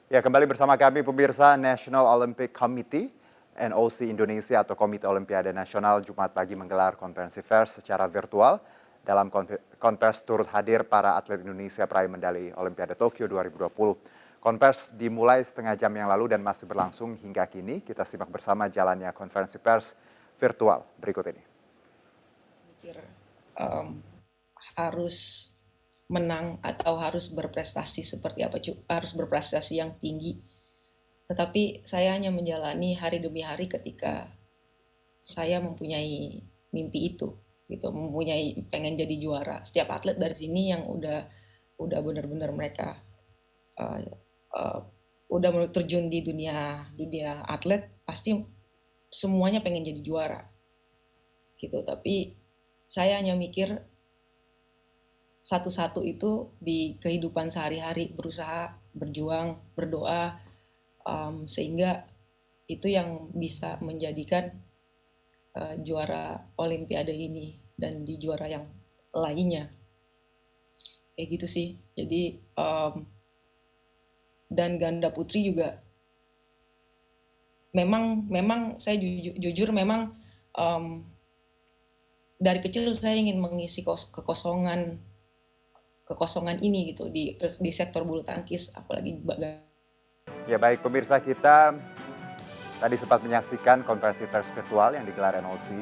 Ya, kembali bersama kami pemirsa. National Olympic Committee (NOC) Indonesia atau Komite Olimpiade Nasional Jumat pagi menggelar konferensi pers secara virtual. Dalam konferensi turut hadir para atlet Indonesia peraih medali Olimpiade Tokyo 2020. Konferensi dimulai setengah jam yang lalu dan masih berlangsung hingga kini. Kita simak bersama jalannya konferensi pers virtual berikut ini. Harus menang atau harus berprestasi seperti apa, harus berprestasi yang tinggi. Tetapi saya hanya menjalani hari demi hari ketika saya mempunyai mimpi itu, gitu, pengen jadi juara. Setiap atlet dari sini yang udah benar-benar mereka udah terjun di dunia atlet, pasti semuanya pengen jadi juara, gitu. Tapi saya hanya mikir satu-satu itu di kehidupan sehari-hari, berusaha, berjuang, berdoa, sehingga itu yang bisa menjadikan juara Olimpiade ini dan di juara yang lainnya. Kayak gitu sih. Jadi dan ganda putri juga memang saya jujur memang dari kecil saya ingin mengisi kekosongan ini gitu di sektor bulu tangkis, apalagi Ya, baik pemirsa, kita tadi sempat menyaksikan konferensi pers virtual yang digelar NOC,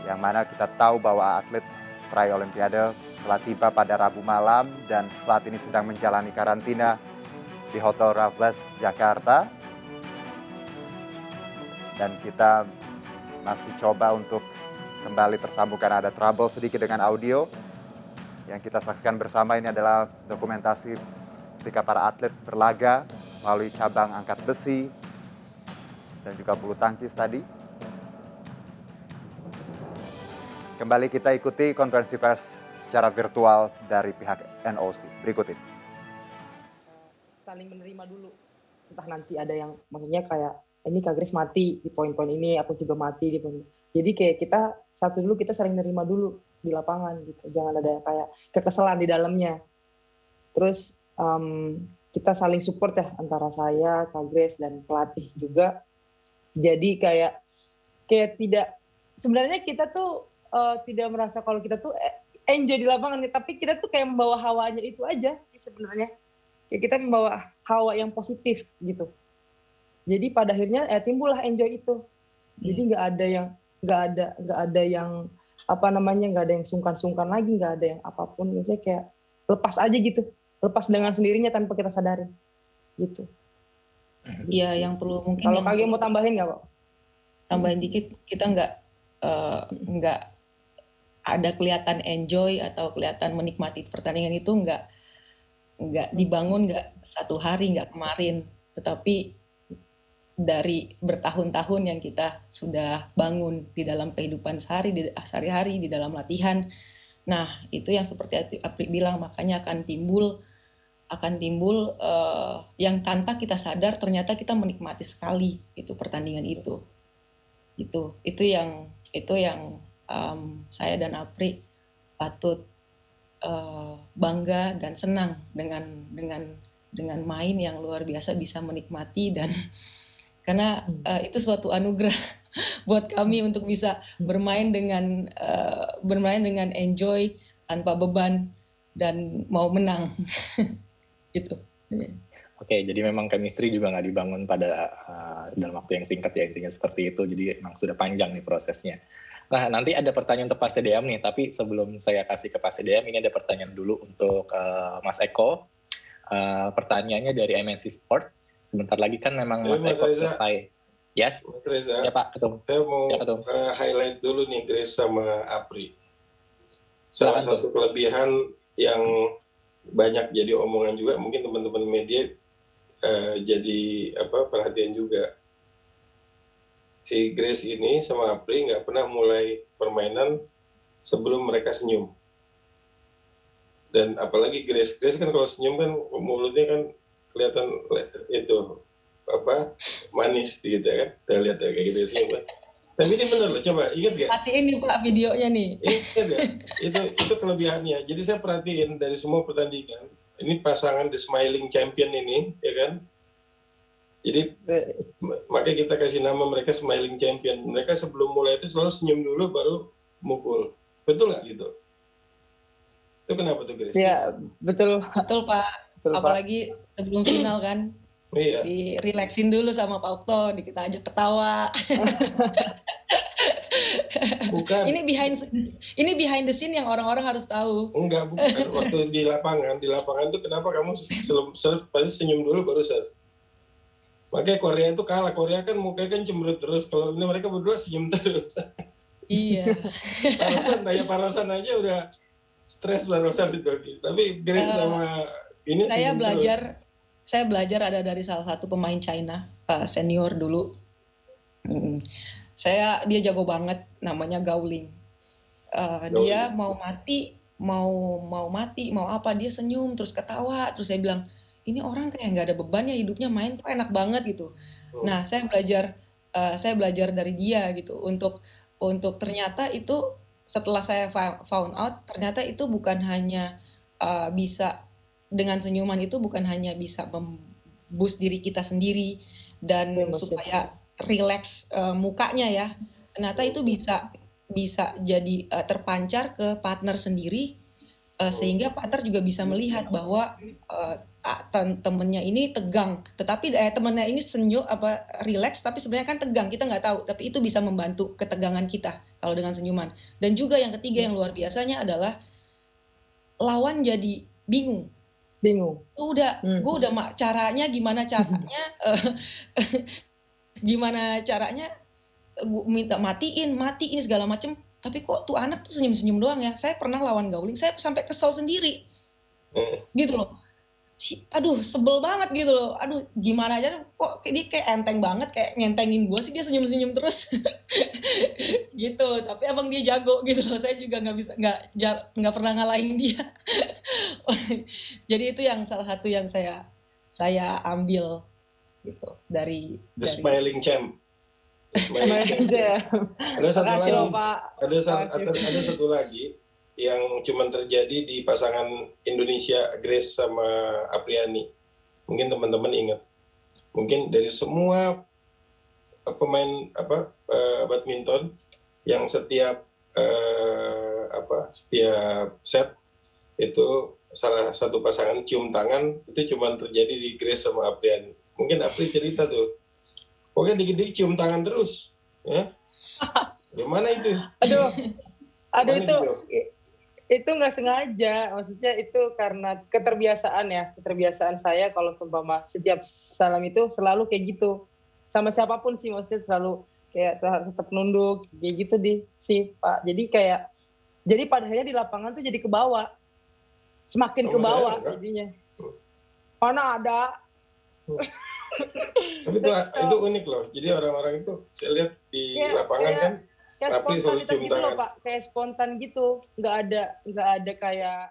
yang mana kita tahu bahwa atlet peraih Olimpiade telah tiba pada Rabu malam dan saat ini sedang menjalani karantina di Hotel Raffles, Jakarta. Dan kita masih coba untuk kembali tersambung karena ada trouble sedikit dengan audio. Yang kita saksikan bersama ini adalah dokumentasi ketika para atlet berlaga melalui cabang angkat besi dan juga bulu tangkis tadi. Kembali kita ikuti konferensi pers secara virtual dari pihak NOC. Berikut ini. Saling menerima dulu. Entah nanti ada yang maksudnya kayak ini Kak Grace mati di poin-poin ini, aku juga mati di poin. Jadi kayak kita satu dulu kita saling menerima dulu di lapangan gitu. Jangan ada kayak kekesalan di dalamnya. Terus kita saling support ya antara saya, Kak Grace dan pelatih juga. Jadi kayak tidak, sebenarnya kita tuh tidak merasa kalau kita tuh enjoy di lapangan, tapi kita tuh kayak membawa hawanya itu aja sih sebenarnya. Kayak kita membawa hawa yang positif gitu. Jadi pada akhirnya timbullah enjoy itu. Jadi nggak ada yang apa namanya, nggak ada yang sungkan-sungkan lagi, nggak ada yang apapun. Biasanya kayak lepas aja gitu, lepas dengan sendirinya tanpa kita sadarin gitu. Iya, yang perlu mungkin. Kalau kalian mau tambahin nggak, Pak? Tambahin dikit, kita nggak ada kelihatan enjoy atau kelihatan menikmati pertandingan itu nggak dibangun nggak satu hari, nggak kemarin, tetapi dari bertahun-tahun yang kita sudah bangun di dalam kehidupan sehari-hari, di dalam latihan. Nah, itu yang seperti Apri bilang, makanya akan timbul yang tanpa kita sadar ternyata kita menikmati sekali itu pertandingan itu. Itu yang saya dan Apri patut bangga dan senang dengan main yang luar biasa, bisa menikmati dan karena itu suatu anugerah buat kami untuk bisa bermain dengan enjoy tanpa beban dan mau menang. Gitu. Oke, jadi memang chemistry juga nggak dibangun pada dalam waktu yang singkat ya, intinya seperti itu. Jadi memang sudah panjang nih prosesnya. Nah, nanti ada pertanyaan untuk Pak CDM nih, tapi sebelum saya kasih ke Pak CDM, ini ada pertanyaan dulu untuk Mas Eko. Pertanyaannya dari MNC Sport. Sebentar lagi kan memang Mas Eko selesai. Yes? Reza, ya Pak Ketum. Saya mau highlight dulu nih Grace sama Apri. Salah satu kelebihan yang banyak jadi omongan juga, mungkin teman-teman media jadi perhatian juga. Si Grace ini sama Apri nggak pernah mulai permainan sebelum mereka senyum. Dan apalagi Grace kan kalau senyum kan mulutnya kan kelihatan itu manis gitu kan. Kita lihat ya kayak gitu senyum kan. Tapi ini benar loh, coba ingat gak? Perhatiin nih Pak videonya nih. Ingat gak? Itu kelebihannya. Jadi saya perhatiin dari semua pertandingan. Ini pasangan The Smiling Champion ini, ya kan? Jadi makanya kita kasih nama mereka smiling champion. Mereka sebelum mulai itu selalu senyum dulu baru mukul. Betul nggak gitu? Itu kenapa tuh, Grace? Ya, betul. Betul, Pak. Betul, Pak. Apalagi sebelum final kan. Iya. Di-relaxin dulu sama Pak Okto, kita ajak ketawa. Bukan. Ini behind the scene yang orang-orang harus tahu. Enggak, bukan. Waktu di lapangan tuh kenapa kamu sebelum serve pasti senyum dulu baru serve? Makanya Korea itu kalah. Korea kan mukanya kan cemberut terus. Kalau ini mereka berdua senyum terus. Iya. Parasan aja udah stres barusan itu. Tapi Grace sama ini saya senyum belajar terus. Saya belajar ada dari salah satu pemain China senior dulu. Dia jago banget, namanya Gao Ling. Dia mau mati, mau apa, dia senyum terus ketawa, terus saya bilang, ini orang kayak nggak ada bebannya, hidupnya main kok enak banget gitu. Nah, saya belajar dari dia gitu untuk ternyata itu setelah saya found out, ternyata itu bukan hanya bisa dengan senyuman itu bukan hanya bisa memboost diri kita sendiri dan supaya relax mukanya ya. Ternyata itu bisa jadi terpancar ke partner sendiri sehingga partner juga bisa melihat bahwa temennya ini tegang, tetapi temennya ini senyum relax tapi sebenarnya kan tegang, kita nggak tahu, tapi itu bisa membantu ketegangan kita kalau dengan senyuman. Dan juga yang ketiga yang luar biasanya adalah lawan jadi bingung. Gue udah gimana caranya gue minta matiin segala macem, tapi kok tuh anak tuh senyum-senyum doang ya. Saya pernah lawan Gao Ling, saya sampai kesel sendiri gitu loh. Aduh sebel banget gitu loh. Aduh gimana aja kok dia kayak enteng banget, kayak ngentengin gue sih, dia senyum-senyum terus gitu. Tapi abang dia jago gitu loh. Saya juga nggak pernah ngalahin dia. Jadi itu yang salah satu yang saya ambil gitu dari Smiling Champ. Ada satu lagi yang cuma terjadi di pasangan Indonesia Grace sama Apriani. Mungkin teman-teman ingat. Mungkin dari semua pemain badminton yang setiap set itu salah satu pasangan cium tangan, itu cuma terjadi di Grace sama Apriani. Mungkin Apri cerita tuh. Pokoknya dikit-dikit cium tangan terus, ya. Gimana itu? Aduh itu nggak sengaja, maksudnya itu karena keterbiasaan saya kalau seumpama setiap salam itu selalu kayak gitu, sama siapapun sih, maksudnya selalu kayak tetap nunduk kayak gitu sih Pak. Jadi pada akhirnya di lapangan tuh jadi ke bawah, semakin ke bawah jadinya. Mana ada. Tapi itu unik loh. Jadi orang-orang itu saya lihat di lapangan kan kayak tapi selalu spontanitas cium gitu loh tangan. Pak, kayak spontan gitu, nggak ada kayak